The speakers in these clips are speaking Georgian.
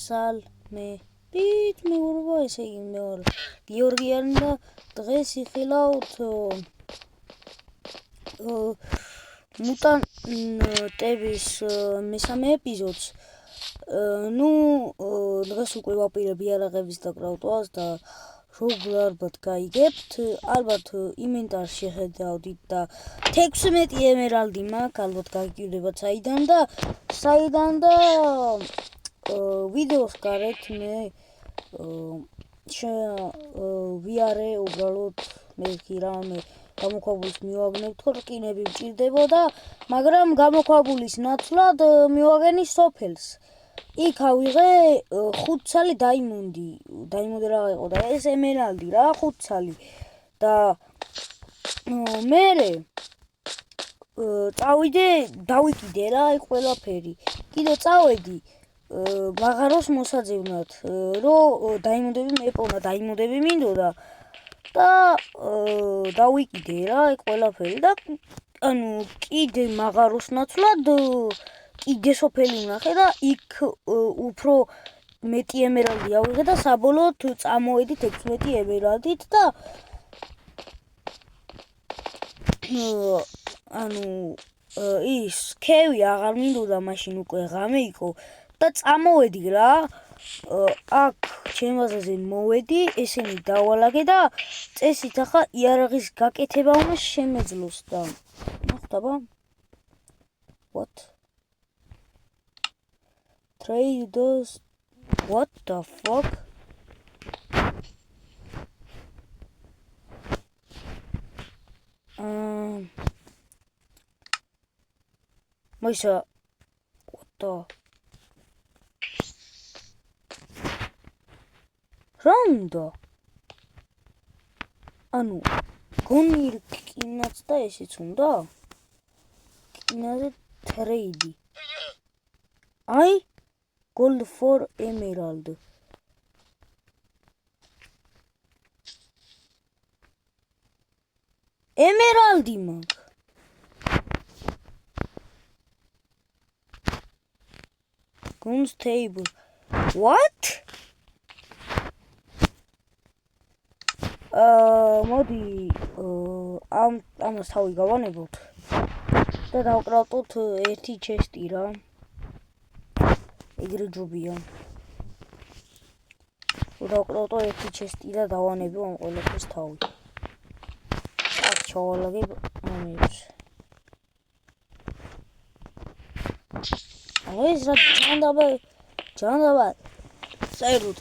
სალმებით მეგობრებო, ესე იგი მეორე გიორგიანი და დღეს იხილავთ მუტანტების მესამე ეპიზოდს. დღეს უკვე ვაპირებ იარაღების დაკრავტვას და როგორ ალბათ გაიგებთ, ალბათ ინვენტარს შეხედავდით და 16 ემერალდი მაქვს, ალბათ გაგიკვირდებათ საიდან და ვიდეოს გარეთ მე ვიარე უბრალოდ მეთქი რამე გამოქვაბულის მივაგნებ თქო რკინები მჭირდებოდა, მაგრამ გამოქვაბულის ნაცვლად მივაგენი სოფელს. იქ ავიღე 5 ცალი დაიმონდი რა იყო და ეს ემერალდი რა 5 ცალი და მერე წავიდე დავიკიდე რა აი ყველაფერი. კიდე წავედი მაღაროს მოსაძებნად, რომ დაიმონდები მეპოვნა, დაიმონდები მინდოდა და დავიკიდე რა აი ყველაფერი და ანუ კიდე მაღაროს ნაცვლად კიდე სოფელი ვნახე და იქ უფრო მეტი ემერალდი ავიღე და საბოლოოდ წამოვედი 16 ემერალდით და ის ქევი აღარ მინდოდა მაშინ უკვე ღამე იყო და წამოვედი რა აქ ჩემ ბაზაზე მოვედი, ესენი დავალაგე და წესით ახლა იარაღის გაკეთება უნდა შემეძლოს და ნახტაბა what traders what the fuck მოისა what the Randa. ანუ გონი რკინაც და ესეც უნდა? რკინაზე ტრეიდი. აი gold for emerald. ემერალდი მაქვს. Guns table. What? მოდი ამას თავი გავანებოთ და დავკრავტოთ ერთი ჩესტი რა. ეგრე ჯობია. დავკრავტო ერთი ჩესტი და დავანებო ამ ყველაფერს თავი. აქ ჩავალაგებ ამებს. ეს რა ჯანდაბა წეროთ.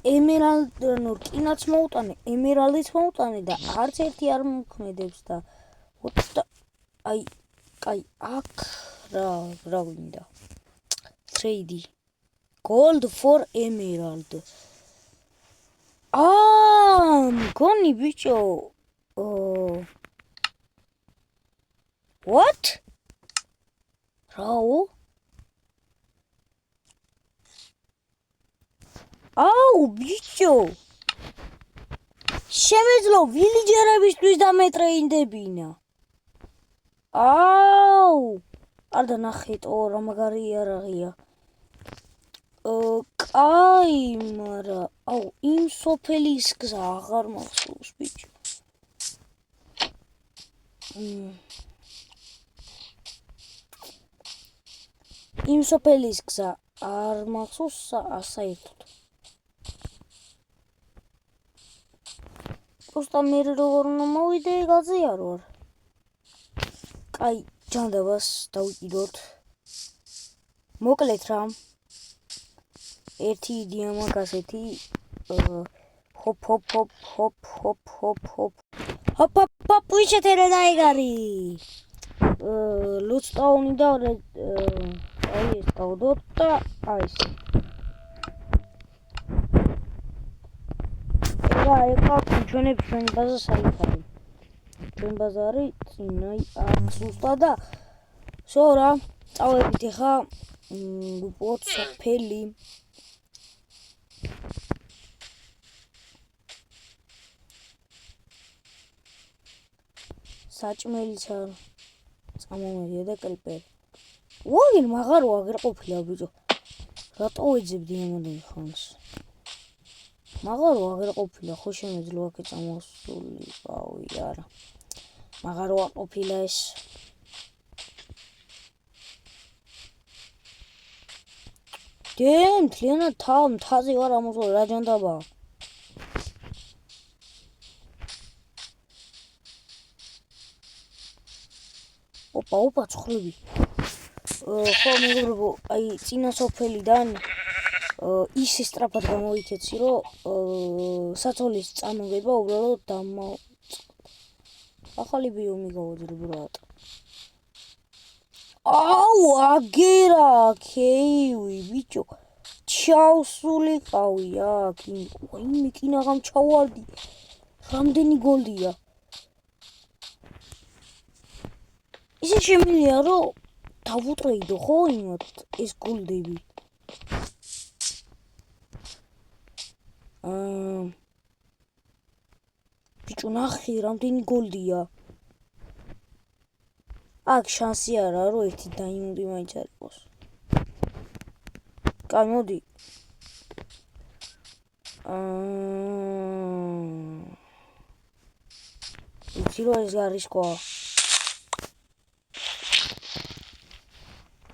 ემერალდ რკინაც მოუტანე, ემერალდიც მოუტანე და არც ერთი არ მომქმედებს და აი აქ რა გვინდა ტრეიდი gold for emerald მგონი ბიჭო what რაო აუ ბიჭო შემეძლო ვილიჯერებისთვის დამეტრეინდებინა აუ არ დანახეთო რა მაგარი იარაღია კაი მარა აუ იმ სოფელის გზა აღარ მახსოვს ბიჭო იმ სოფელის გზა არ მახსოვს საერთოდ просто მე როგორ უნდა მოვიდე გაზიარო არ კაი ჯანდაბას დავიკიდოთ მოკლედ რა ერთი იდეა მაქვს ასეთი ჰოპ ვიშეთერე დაიგარი ლუცტაუნი და აი ეს დავდოთ და აი ეს ეკა ჩვენი ბაზა საერთოდ ჩვენ ბაზარი წინ აი აქ სუსტა და შო რა წავედით ახლა უპოთ სოფელი საჭმელიც არ წამომედია და კრიპერი ვაგინ მაღარო აგერ ყოფილა ბიჭო რატო ეძებდი ამოდენ ხანს? მაგარო აღარ ყოფილა, ხო შემეძლო აქ წამოსულიყავი, არა. მაგარო არ ყოფილა ეს. მთლიანად მთაზე ვარ ამოწო რა ჯანდაბაა. ოპა, ცხრები. ხო მეგობრებო, აი წინა სოფელიდან ისე სწრაფად გამოიქეცი, რომ საწოლის წამოგება უბრალოდ ახალი ბიომი გავაძრებ ბრატ. აუ, აგერა, ქეივი, ბიჭო. ჩავსულიყავი აქ. ვაიმე, კინაღამ ჩავარდი. რამდენი გოლდია? ისე შემიძლია, რომ დავუტრეიდო, ხო, იმათ ეს გოლდები. ბიჭო, ნახე, რამდენი გოლდია. აქ შანსი არა, რომ ერთი დაიმონდი მაინც არ იყოს. კაი, მოდი. იცი რომ ეს გარისკოა.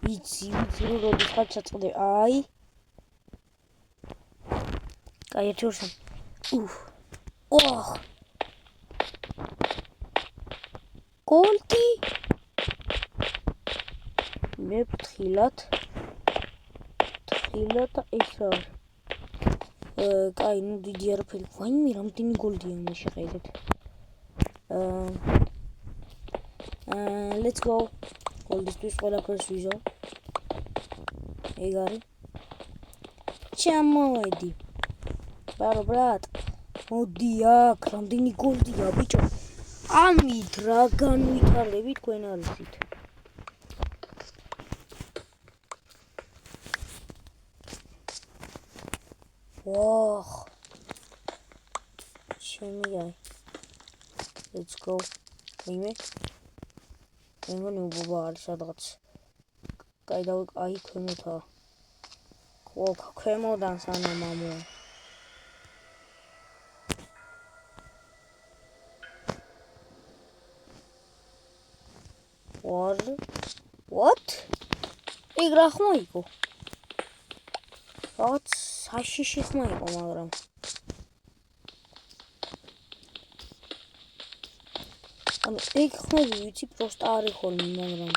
ვიცი რომ როდესაც ჩაწყდე. აი. კაი, ერთი ორ სამი. ოხ. გოლდი. მე ფრთხილად ეს არის. კაი, ნუ დიდი არაფერი. ვაიმე, რამდენი გოლდია მე შეხედეთ. Let's go. გოლდისთვის ყველაფერს ვიზო. ეგ არის. ჩამოვედი. ბარო ბრატ. მოდი აქ, რამდენი გოლდია, ბიჭო. ამით რა განვითარდები თქვენ არიცით. ვახ. შემიაი. Let's go. ვიმე. მეგონი უბობა არის სადღაც. კაი აი ქვემოთაა. ქვემოდან სანამ ამო. What? ეგ რა ხმა იყო? რაღაც საშიში ხმა იყო, მაგრამ ანუ ეგ ხმები ვიცი პროსტა არის ხოლმე, მაგრამ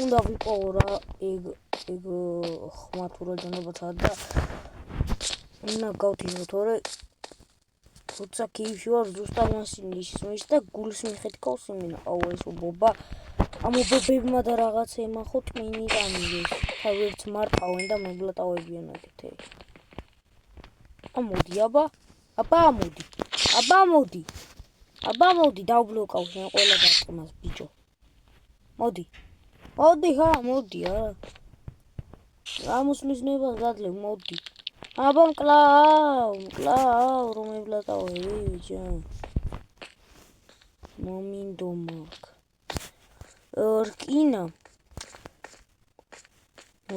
უნდა ვიყო რა ეგ ხმა თუ რა ჯანმრთელობაა და უნდა გავთინო, თორე როცა კიევში ვარ ზუსტად მასინის მის და გულს მიხედავს იმენა, აუ ეს უბობა ამ უბობებმა და რაღაცეებმა ხო ტვინი დამიგეს. თავერც მართავენ და მებლატავებიან აქეთე. ამოდი, მოდი, დავბლოკავ შენ ყველა დარტყმას, ბიჭო. მოდი არა. გამოსვლისნებას გადლებ, მოდი. მკლავ, რომ მებლატავები, ბიჭო. მომინდო მაგ.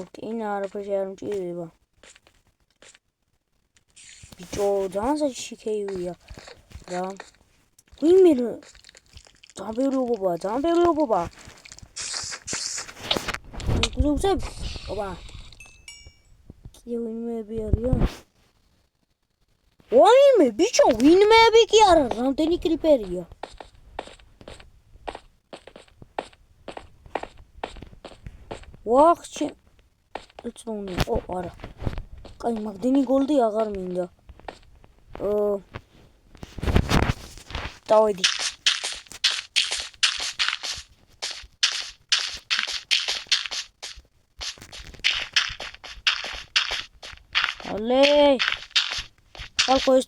რკინა არაფერში არ მჭირდება. ბიჭო, ძალიან საშიქეივია რა. ვიმე ძალიან ბევრი ობობა. გუზებ, ოპა. კიდე ვინმეები არიან? ვაიმე, ბიჭო, ვინმეები კი არა, რამდენი კრიპერია. ვახჩი ეცნოვნია. არა. კაი, მაგდენი გოლდი აღარ მინდა. დავედი. ალე. ხალხო, ეს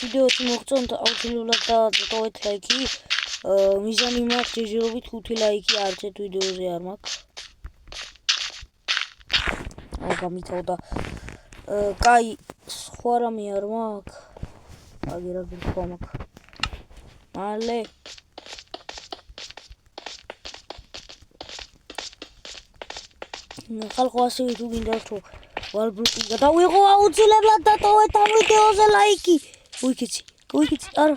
ვიდეოც მოგწონთ, აუცილებლად დაადოთ ლაიქი. მიზანი მაქვს ჯერჯერობით 5 ლაიქი არც ერთ ვიდეოზე არ მაქვს. გამითავდა. კაი, სხვა რამე არ მაქვს. აგერა გქონდა. მალე ხალხო ასევე თუ გინდა თუ ვალბრუკი გადავიღო აუცილებლად დატოვეთ ამ ვიდეოზე ლაიკი. ვიქეცი. არა.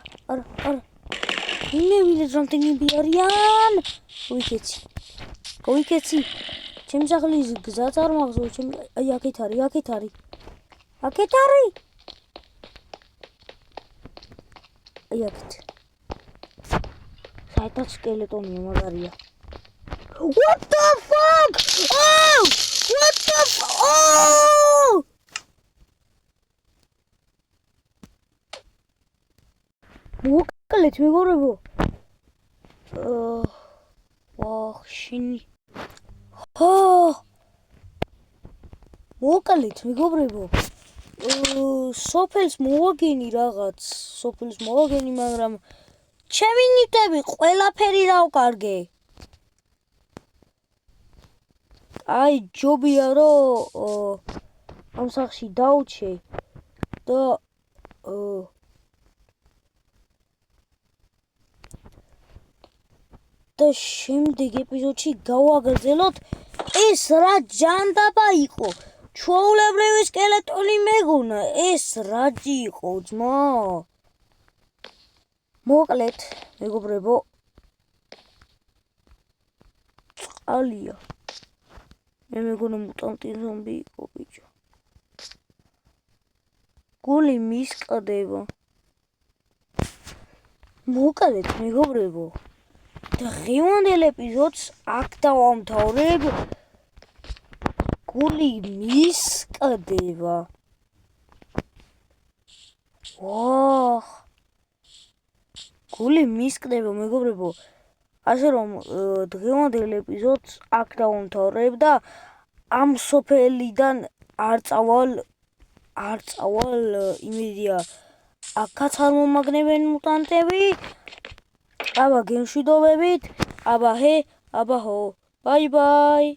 ვინმე რამდენები არიან? ვიქეცი. ჩემი სახლის გზაც არ მახსოვს. აი აქეთ არის. აი აქეთ. საერთოდ სკელეტონია მაგარია. What the fuck? Oh! What the Oh! მოკლედ მეგობრებო. შინი. მოკლედ მეგობრებო. სოფელს მოვაგენი, მაგრამ ჩემი ნივთები ყველაფერი დავკარგე. აი ჯობია რომ ამ სახში დაუჩე და შემდეგ ეპიზოდში გავაგრძელოთ ეს რა ჯანდაბა იყო. ჩვეულებრივი სკელეტონი მეგონა, ეს რაჯი იყო ძმა. მოკლედ მეგობრებო, წყალია. მე მეგონა მუტანტი ზომბი იყო ბიჭო. გული მისკდება. მოკლედ მეგობრებო, დღევანდელ ეპიზოდს აქ დავამთავრებ. გული მისკდება. გული მისკდება მეგობრებო. ასე რომ დღევანდელ ეპიზოდს აქ დავამთავრებ და ამ სოფელიდან არ წავალ იმედია აქაც არ მომაგნებენ მუტანტები. აბა გემშვიდობებით, აბა ჰე, აბა ჰო. ბაი.